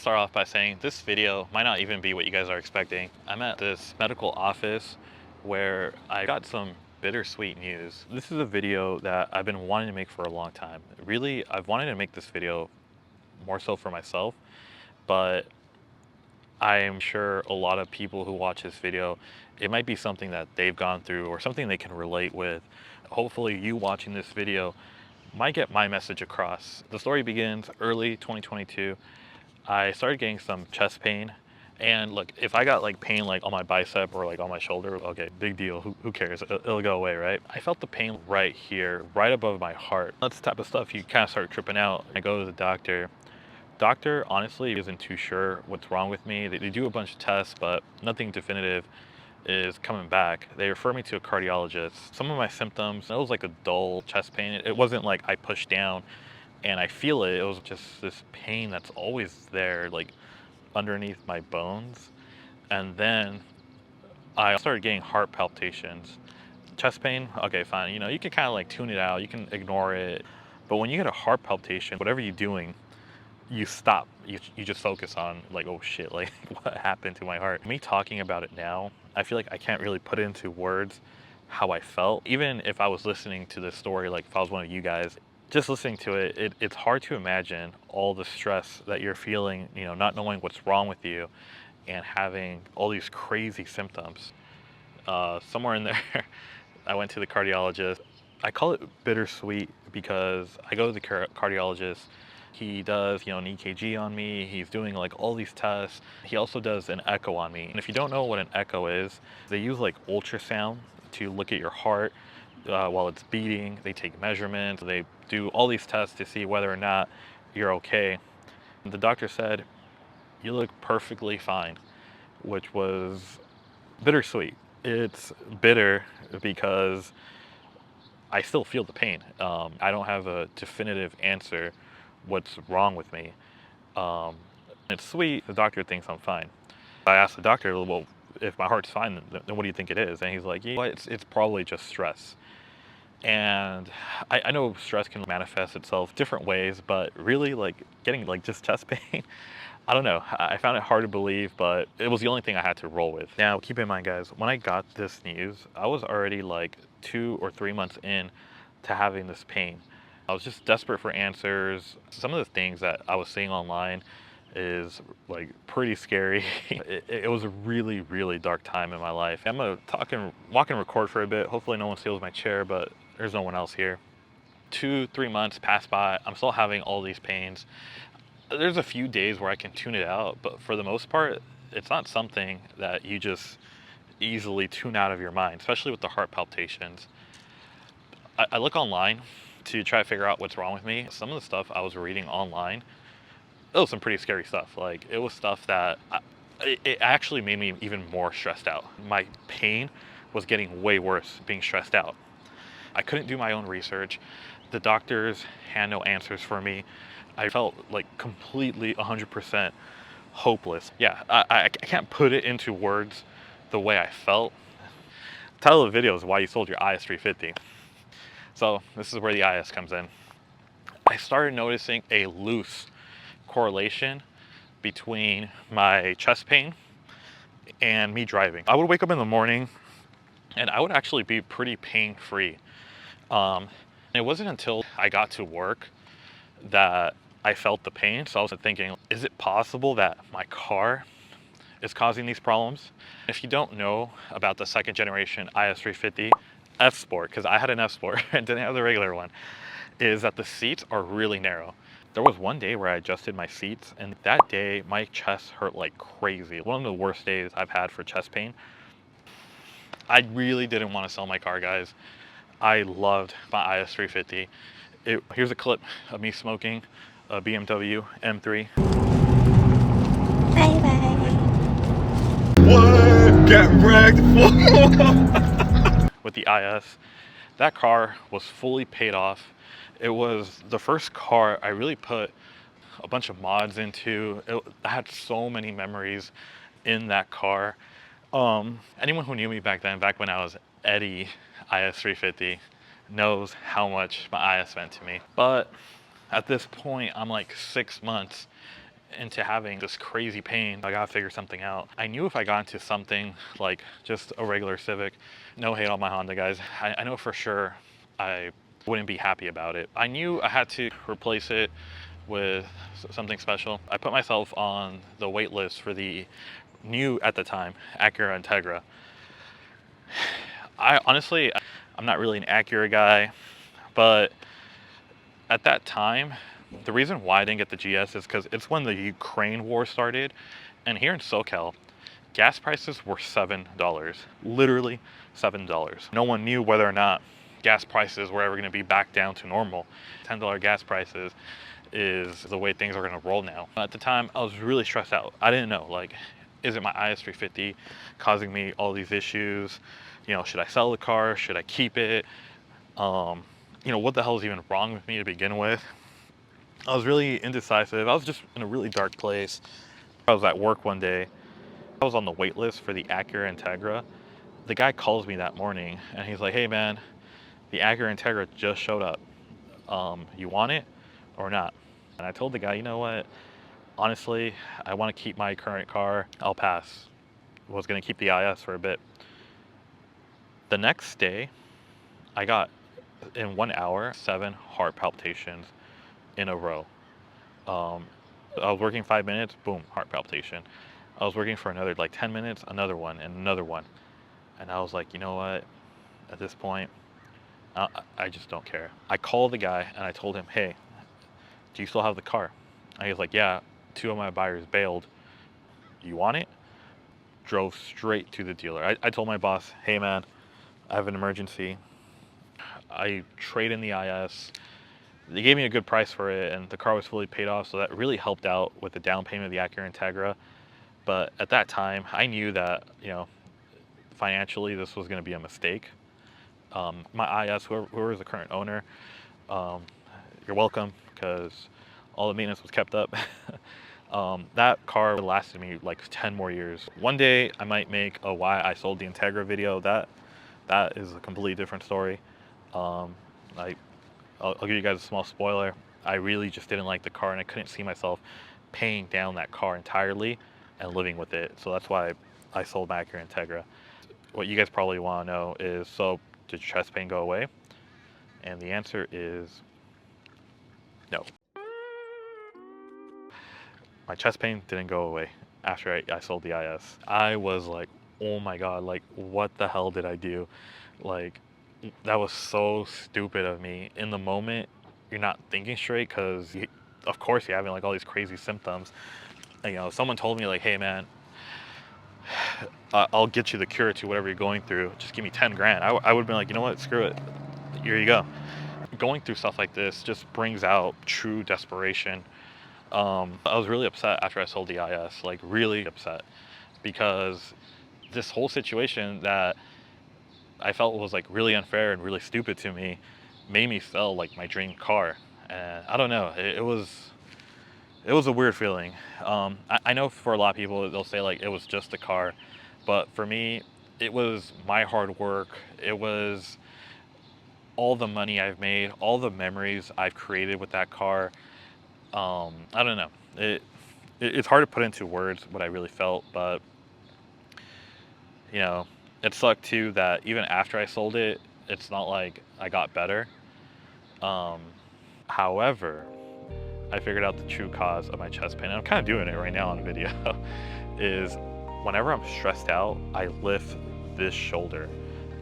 to start off by saying this video might not even be what you guys are expecting. I'm at this medical office where I got some bittersweet news. This is a video that I've been wanting to make for a long time. Really, I've wanted to make this video more so for myself, but I am sure a lot of people who watch this video, it might be something that they've gone through or something they can relate with. Hopefully you watching this video might get my message across. The story begins early 2022. I started getting some chest pain, and look, if I got like pain like on my bicep or like on my shoulder, okay, big deal, who cares, it'll go away, right? I felt the pain right here, right above my heart. That's the type of stuff you kind of start tripping out. I go to the doctor honestly isn't too sure what's wrong with me. They do a bunch of tests, but nothing definitive is coming back. They refer me to a cardiologist. Some of my symptoms, it was like a dull chest pain. It wasn't like I pushed down and I feel it. It was just this pain that's always there, like underneath my bones. And then I started getting heart palpitations. Chest pain, okay, fine. You know, you can kind of like tune it out. You can ignore it. But when you get a heart palpitation, whatever you're doing, you stop. You just focus on like, oh shit, like what happened to my heart? Me talking about it now, I feel like I can't really put into words how I felt. Even if I was listening to this story, like if I was one of you guys, just listening to it, it's hard to imagine all the stress that you're feeling, you know, not knowing what's wrong with you and having all these crazy symptoms. Somewhere in there, I went to the cardiologist. I call it bittersweet because I go to the cardiologist. He does, you know, an EKG on me. He's doing like all these tests. He also does an echo on me. And if you don't know what an echo is, they use like ultrasound to look at your heart while it's beating. They take measurements. They do all these tests to see whether or not you're okay. The doctor said, "You look perfectly fine," which was bittersweet. It's bitter because I still feel the pain. I don't have a definitive answer what's wrong with me. It's sweet. The doctor thinks I'm fine. I asked the doctor, well, if my heart's fine, then what do you think it is? And he's like, yeah, it's probably just stress. And I know stress can manifest itself different ways, but really like getting like just chest pain, I don't know. I found it hard to believe, but it was the only thing I had to roll with. Now, keep in mind, guys, when I got this news, I was already like 2 or 3 months in to having this pain. I was just desperate for answers. Some of the things that I was seeing online is like pretty scary. It was a really, really dark time in my life. I'm gonna walk and record for a bit. Hopefully no one steals my chair, but there's no one else here. 2, 3 months pass by. I'm still having all these pains. There's a few days where I can tune it out, but for the most part, it's not something that you just easily tune out of your mind, especially with the heart palpitations. I look online to try to figure out what's wrong with me. Some of the stuff I was reading online, it was some pretty scary stuff. Like it was stuff that it actually made me even more stressed out. My pain was getting way worse being stressed out. I couldn't do my own research. The doctors had no answers for me. I felt like completely 100% hopeless. Yeah, I can't put it into words the way I felt. The title of the video is Why You Sold Your IS350. So this is where the IS comes in. I started noticing a loose correlation between my chest pain and me driving. I would wake up in the morning and I would actually be pretty pain-free. It wasn't until I got to work that I felt the pain. So I was thinking, is it possible that my car is causing these problems? If you don't know about the second generation IS350 F Sport, because I had an F Sport and didn't have the regular one, is that the seats are really narrow. There was one day where I adjusted my seats, and that day my chest hurt like crazy. One of the worst days I've had for chest pain. I really didn't want to sell my car, guys. I loved my IS350. Here's a clip of me smoking a BMW M3. Bye bye. What? Get wrecked. With the IS, that car was fully paid off. It was the first car I really put a bunch of mods into. I had so many memories in that car. Anyone who knew me back then, back when I was Eddie IS350, knows how much my IS meant to me. But at this point, I'm like 6 months into having this crazy pain. I gotta figure something out. I knew if I got into something like just a regular Civic, no hate on my Honda guys, I know for sure I wouldn't be happy about it. I knew I had to replace it with something special. I put myself on the wait list for the new, at the time, Acura Integra. I honestly, I'm not really an Acura guy, but at that time, the reason why I didn't get the GS is because it's when the Ukraine war started, and here in SoCal, gas prices were $7, literally $7. No one knew whether or not gas prices were ever going to be back down to normal. $10 gas prices is the way things are going to roll now. At the time, I was really stressed out. I didn't know, like, is it my IS350 causing me all these issues? You know, should I sell the car? Should I keep it? You know, what the hell is even wrong with me to begin with? I was really indecisive. I was just in a really dark place. I was at work one day. I was on the wait list for the Acura Integra. The guy calls me that morning and he's like, hey man, the Acura Integra just showed up. You want it or not? And I told the guy, you know what? Honestly, I want to keep my current car. I'll pass. I was going to keep the IS for a bit. The next day, I got, in 1 hour, 7 heart palpitations in a row. I was working 5 minutes, boom, heart palpitation. I was working for another like 10 minutes, another one, and another one. And I was like, you know what? At this point, I just don't care. I called the guy and I told him, hey, do you still have the car? And he was like, yeah, 2 of my buyers bailed. You want it? Drove straight to the dealer. I told my boss, hey man, I have an emergency. I trade in the IS. They gave me a good price for it and the car was fully paid off, so that really helped out with the down payment of the Acura Integra. But at that time, I knew that, you know, financially this was going to be a mistake. My IS, whoever is the current owner, you're welcome, because all the maintenance was kept up. That car lasted me like 10 more years. One day I might make a why I sold the Integra video. That is a completely different story. I'll give you guys a small spoiler. I really just didn't like the car and I couldn't see myself paying down that car entirely and living with it. So that's why I sold my Acura Integra. What you guys probably want to know is, so did your chest pain go away? And the answer is no. My chest pain didn't go away after I sold the IS. I was like, oh my God, like what the hell did I do? Like, that was so stupid of me. In the moment, you're not thinking straight because, of course, you're having like all these crazy symptoms. And, you know, someone told me like, hey man, I'll get you the cure to whatever you're going through. Just give me 10 grand. I would have been like, you know what, screw it. Here you go. Going through stuff like this just brings out true desperation. I was really upset after I sold the IS, like really upset, because this whole situation that I felt was like really unfair and really stupid to me made me sell like my dream car. And I don't know, it was a weird feeling. I know for a lot of people they'll say like it was just a car, but for me it was my hard work. It was all the money I've made, all the memories I've created with that car. I don't know, it's hard to put into words what I really felt, but you know, it sucked too that even after I sold it, it's not like I got better. However, I figured out the true cause of my chest pain, and I'm kind of doing it right now on video, is whenever I'm stressed out, I lift this shoulder,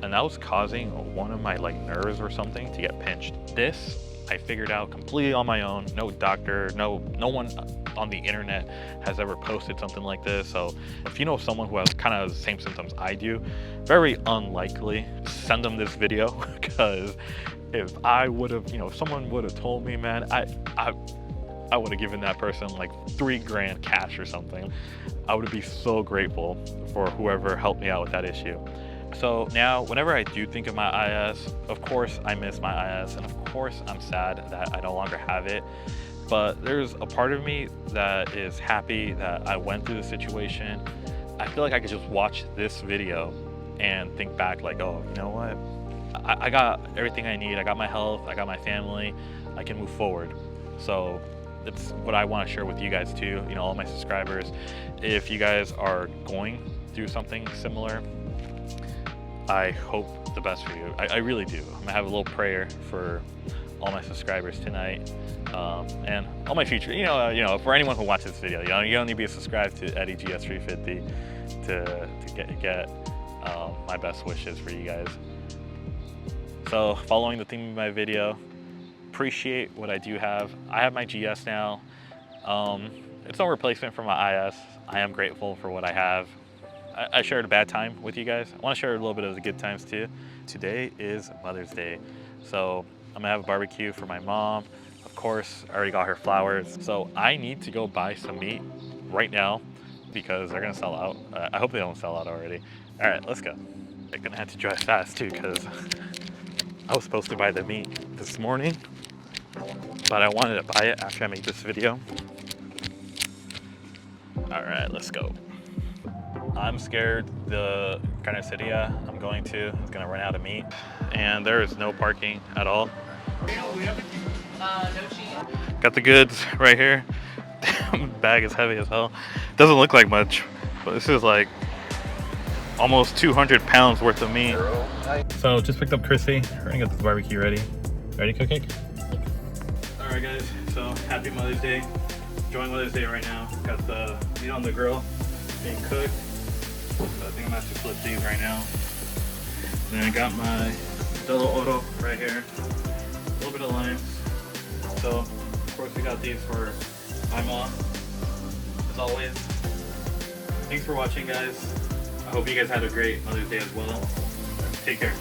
and that was causing one of my like nerves or something to get pinched. This I figured out completely on my own. No doctor, no one on the internet has ever posted something like this. So if you know someone who has kind of the same symptoms I do, very unlikely, send them this video, because if I would have, you know, if someone would have told me, man, I would have given that person like 3 grand cash or something. I would be so grateful for whoever helped me out with that issue. So now, whenever I do think of my IS, of course I miss my IS, and of course I'm sad that I no longer have it. But there's a part of me that is happy that I went through the situation. I feel like I could just watch this video and think back like, oh, you know what? I got everything I need. I got my health, I got my family, I can move forward. So it's what I want to share with you guys too, you know, all my subscribers. If you guys are going through something similar, I hope the best for you. I really do. I'm gonna have a little prayer for all my subscribers tonight, and all my future. You know, for anyone who watches this video, you don't need to be subscribed to Eddie IS350 to get my best wishes for you guys. So, following the theme of my video, appreciate what I do have. I have my GS now. It's no replacement for my IS. I am grateful for what I have. I shared a bad time with you guys. I want to share a little bit of the good times too. Today is Mother's Day, so I'm gonna have a barbecue for my mom. Of course, I already got her flowers. So I need to go buy some meat right now because they're gonna sell out. I hope they don't sell out already. All right, let's go. I'm gonna have to drive fast too because I was supposed to buy the meat this morning, but I wanted to buy it after I made this video. All right, let's go. I'm scared the carniceria I'm going to is gonna run out of meat, and there is no parking at all. No cheese. Got the goods right here. Bag is heavy as hell. Doesn't look like much, but this is like almost 200 pounds worth of meat. So just picked up Chrissy. We're gonna get this barbecue ready. Ready, Cupcake? All right, guys. So happy Mother's Day. Enjoying Mother's Day right now. Got the meat on the grill being cooked. So I think I'm gonna have to flip these right now. And then I got my Delo Oro right here. A little bit of limes. So of course we got these for my mom, as always. Thanks for watching, guys. I hope you guys had a great Mother's Day as well. Take care.